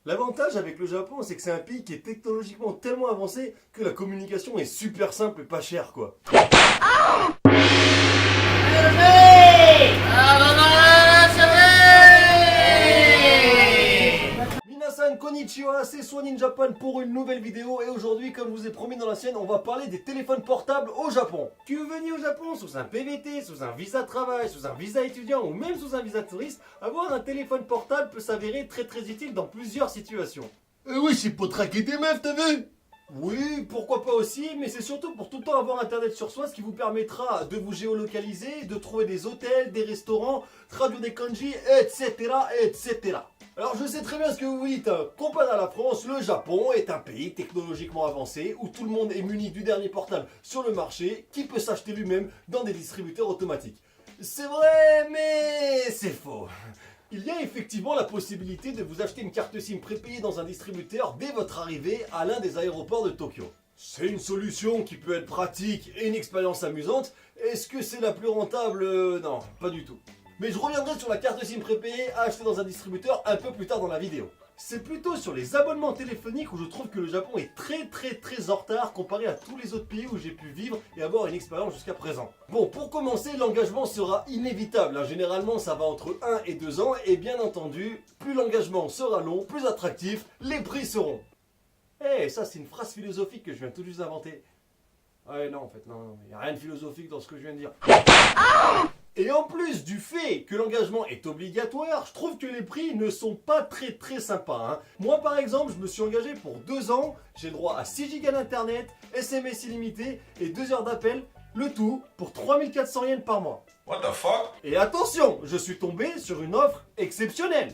L'avantage avec le Japon, c'est que c'est un pays qui est technologiquement tellement avancé que la communication est super simple et pas chère, quoi. Minasan konnichiwa, c'est Swan in Japan pour une nouvelle vidéo et aujourd'hui, comme je vous ai promis dans la sienne, on va parler des téléphones portables au Japon. Tu veux venir au Japon sous un PVT, sous un visa de travail, sous un visa étudiant ou même sous un visa de touriste, avoir un téléphone portable peut s'avérer très utile dans plusieurs situations. Oui, c'est pour traquer des meufs, t'as vu? Oui, pourquoi pas aussi, mais c'est surtout pour tout le temps avoir internet sur soi, ce qui vous permettra de vous géolocaliser, de trouver des hôtels, des restaurants, traduire des kanji, etc. etc. Alors je sais très bien ce que vous vous dites, hein. Comparé à la France, le Japon est un pays technologiquement avancé où tout le monde est muni du dernier portable sur le marché qui peut s'acheter lui-même dans des distributeurs automatiques. C'est vrai, mais c'est faux. Il y a effectivement la possibilité de vous acheter une carte SIM prépayée dans un distributeur dès votre arrivée à l'un des aéroports de Tokyo. C'est une solution qui peut être pratique et une expérience amusante. Est-ce que c'est la plus rentable? Non, pas du tout. Mais je reviendrai sur la carte SIM prépayée à acheter dans un distributeur un peu plus tard dans la vidéo. C'est plutôt sur les abonnements téléphoniques où je trouve que le Japon est très en retard comparé à tous les autres pays où j'ai pu vivre et avoir une expérience jusqu'à présent. Bon, pour commencer, l'engagement sera inévitable. Généralement, ça va entre 1 et 2 ans et bien entendu, plus l'engagement sera long, plus attractif, les prix seront. Eh, ça c'est une phrase philosophique que je viens tout juste d'inventer. Ouais, non, en fait, non, il n'y a rien de philosophique dans ce que je viens de dire. Et en plus du fait que l'engagement est obligatoire, je trouve que les prix ne sont pas très sympas, hein. Moi par exemple, je me suis engagé pour 2 ans, j'ai droit à 6 Go d'internet, SMS illimité et 2 heures d'appel, le tout pour 3400 yens par mois. What the fuck? Et attention, je suis tombé sur une offre exceptionnelle.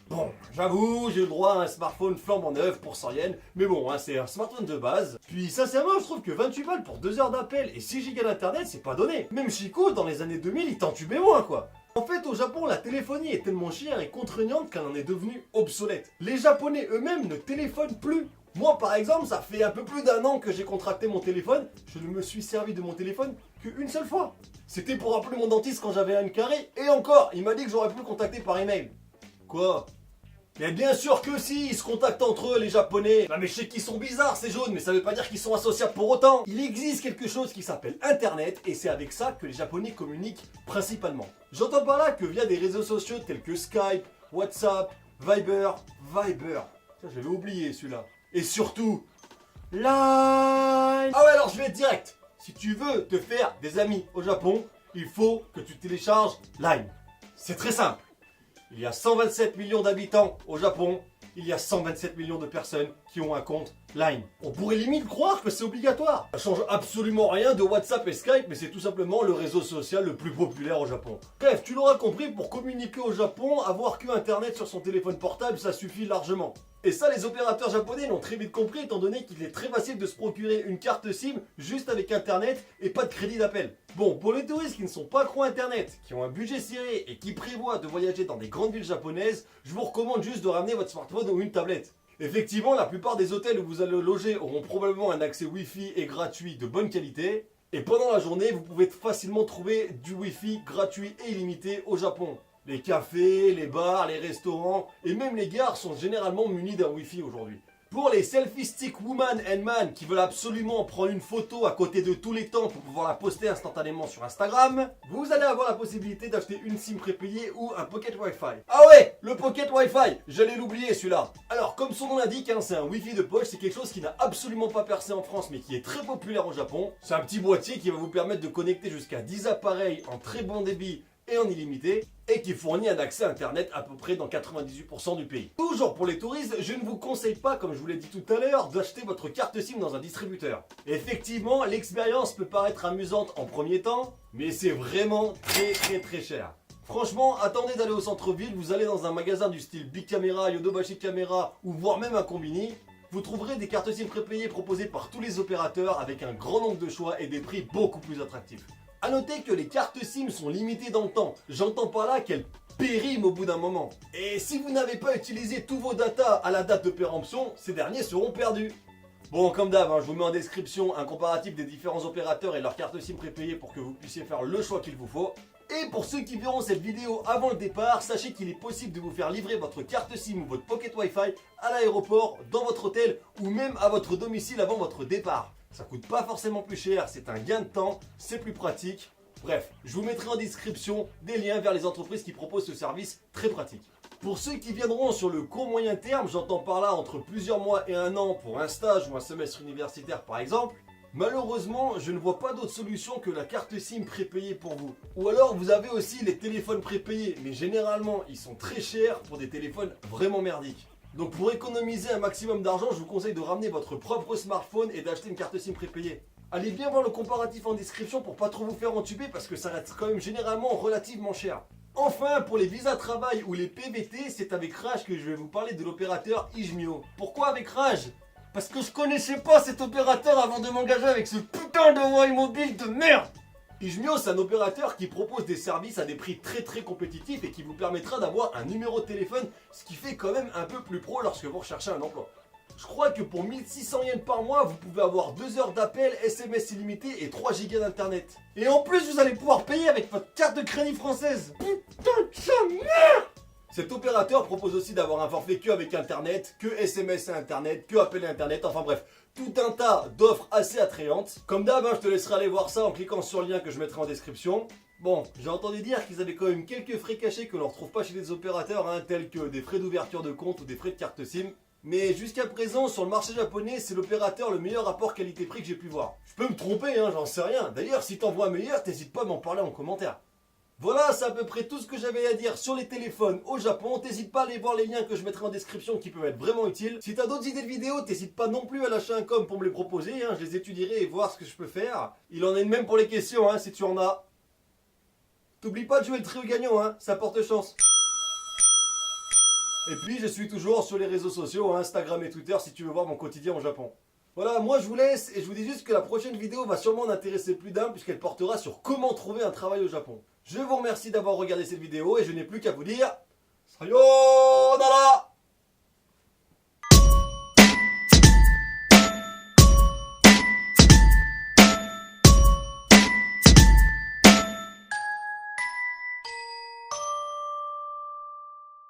Bon, j'avoue, j'ai le droit à un smartphone flambant neuf pour 100 yens, mais bon, hein, c'est un smartphone de base. Puis sincèrement, je trouve que 28 balles pour 2 heures d'appel et 6 Go d'internet, c'est pas donné. Même Chico, dans les années 2000, il t'entubait moins, quoi. En fait, au Japon, la téléphonie est tellement chère et contraignante qu'elle en est devenue obsolète. Les Japonais eux-mêmes ne téléphonent plus. Moi, par exemple, ça fait un peu plus d'1 an que j'ai contracté mon téléphone. Je ne me suis servi de mon téléphone qu'une seule fois. C'était pour appeler mon dentiste quand j'avais un carré. Et encore, il m'a dit que j'aurais pu le contacter par email. Quoi? Mais bien sûr que si, ils se contactent entre eux les Japonais. Non mais je sais qu'ils sont bizarres ces jaunes, mais ça veut pas dire qu'ils sont associables pour autant. Il existe quelque chose qui s'appelle Internet et c'est avec ça que les Japonais communiquent principalement. J'entends par là que via des réseaux sociaux tels que Skype, WhatsApp, Viber, ça j'avais oublié celui-là. Et surtout, Line. Ah ouais, alors je vais être direct. Si tu veux te faire des amis au Japon, il faut que tu télécharges Line. C'est très simple. Il y a 127 millions d'habitants au Japon, il y a 127 millions de personnes qui ont un compte Line. On pourrait limite croire que c'est obligatoire. Ça change absolument rien de WhatsApp et Skype, mais c'est tout simplement le réseau social le plus populaire au Japon. Bref, tu l'auras compris, pour communiquer au Japon, avoir que Internet sur son téléphone portable, ça suffit largement. Et ça, les opérateurs japonais l'ont très vite compris, étant donné qu'il est très facile de se procurer une carte SIM juste avec Internet et pas de crédit d'appel. Bon, pour les touristes qui ne sont pas accros à Internet, qui ont un budget serré et qui prévoient de voyager dans des grandes villes japonaises, je vous recommande juste de ramener votre smartphone ou une tablette. Effectivement, la plupart des hôtels où vous allez loger auront probablement un accès Wi-Fi et gratuit de bonne qualité. Et pendant la journée, vous pouvez facilement trouver du Wi-Fi gratuit et illimité au Japon. Les cafés, les bars, les restaurants et même les gares sont généralement munis d'un Wi-Fi aujourd'hui. Pour les selfie stick woman and man qui veulent absolument prendre une photo à côté de tous les temps pour pouvoir la poster instantanément sur Instagram, vous allez avoir la possibilité d'acheter une SIM prépayée ou un pocket Wi-Fi. Ah ouais, le pocket Wi-Fi, j'allais l'oublier celui-là. Alors comme son nom l'indique, hein, c'est un Wi-Fi de poche, c'est quelque chose qui n'a absolument pas percé en France mais qui est très populaire au Japon. C'est un petit boîtier qui va vous permettre de connecter jusqu'à 10 appareils en très bon débit et en illimité, et qui fournit un accès internet à peu près dans 98% du pays. Toujours pour les touristes, je ne vous conseille pas, comme je vous l'ai dit tout à l'heure, d'acheter votre carte SIM dans un distributeur. Effectivement, l'expérience peut paraître amusante en premier temps, mais c'est vraiment très cher. Franchement, attendez d'aller au centre-ville, vous allez dans un magasin du style Big Camera, Yodobashi Camera, ou voire même un Combini, vous trouverez des cartes SIM prépayées proposées par tous les opérateurs avec un grand nombre de choix et des prix beaucoup plus attractifs. A noter que les cartes SIM sont limitées dans le temps. J'entends par là qu'elles périment au bout d'un moment. Et si vous n'avez pas utilisé tous vos datas à la date de péremption, ces derniers seront perdus. Bon, comme d'hab, hein, je vous mets en description un comparatif des différents opérateurs et leurs cartes SIM prépayées pour que vous puissiez faire le choix qu'il vous faut. Et pour ceux qui verront cette vidéo avant le départ, sachez qu'il est possible de vous faire livrer votre carte SIM ou votre Pocket Wi-Fi à l'aéroport, dans votre hôtel ou même à votre domicile avant votre départ. Ça coûte pas forcément plus cher, c'est un gain de temps, c'est plus pratique. Bref, je vous mettrai en description des liens vers les entreprises qui proposent ce service très pratique. Pour ceux qui viendront sur le court moyen terme, j'entends par là entre plusieurs mois et un an pour un stage ou un semestre universitaire par exemple, malheureusement, je ne vois pas d'autre solution que la carte SIM prépayée pour vous. Ou alors vous avez aussi les téléphones prépayés, mais généralement ils sont très chers pour des téléphones vraiment merdiques. Donc pour économiser un maximum d'argent, je vous conseille de ramener votre propre smartphone et d'acheter une carte SIM prépayée. Allez bien voir le comparatif en description pour pas trop vous faire entuber parce que ça reste quand même généralement relativement cher. Enfin, pour les visas travail ou les PVT, c'est avec Rage que je vais vous parler de l'opérateur Ijmio. Pourquoi avec Rage ? Parce que je connaissais pas cet opérateur avant de m'engager avec ce putain de Huawei mobile de merde. Ijmio, c'est un opérateur qui propose des services à des prix très compétitifs et qui vous permettra d'avoir un numéro de téléphone, ce qui fait quand même un peu plus pro lorsque vous recherchez un emploi. Je crois que pour 1600 yens par mois, vous pouvez avoir 2 heures d'appel, SMS illimité et 3 gigas d'internet. Et en plus, vous allez pouvoir payer avec votre carte de crédit française. Putain de sa merde! Cet opérateur propose aussi d'avoir un forfait que avec internet, que SMS et internet, que appel et internet, enfin bref, tout un tas d'offres assez attrayantes. Comme d'hab, je te laisserai aller voir ça en cliquant sur le lien que je mettrai en description. Bon, j'ai entendu dire qu'ils avaient quand même quelques frais cachés que l'on ne retrouve pas chez les opérateurs, tels que des frais d'ouverture de compte ou des frais de carte SIM. Mais jusqu'à présent, sur le marché japonais, c'est l'opérateur le meilleur rapport qualité-prix que j'ai pu voir. Je peux me tromper, j'en sais rien. D'ailleurs, si t'en vois un meilleur, t'hésites pas à m'en parler en commentaire. Voilà, c'est à peu près tout ce que j'avais à dire sur les téléphones au Japon. T'hésites pas à aller voir les liens que je mettrai en description qui peuvent être vraiment utiles. Si t'as d'autres idées de vidéos, t'hésites pas non plus à lâcher un com pour me les proposer. Je les étudierai et voir ce que je peux faire. Il en est de même pour les questions, si tu en as. T'oublies pas de jouer le trio gagnant, ça porte chance. Et puis je suis toujours sur les réseaux sociaux, Instagram et Twitter si tu veux voir mon quotidien au Japon. Voilà, moi je vous laisse et je vous dis juste que la prochaine vidéo va sûrement en intéresser plus d'un puisqu'elle portera sur comment trouver un travail au Japon. Je vous remercie d'avoir regardé cette vidéo et je n'ai plus qu'à vous dire... Sayonara!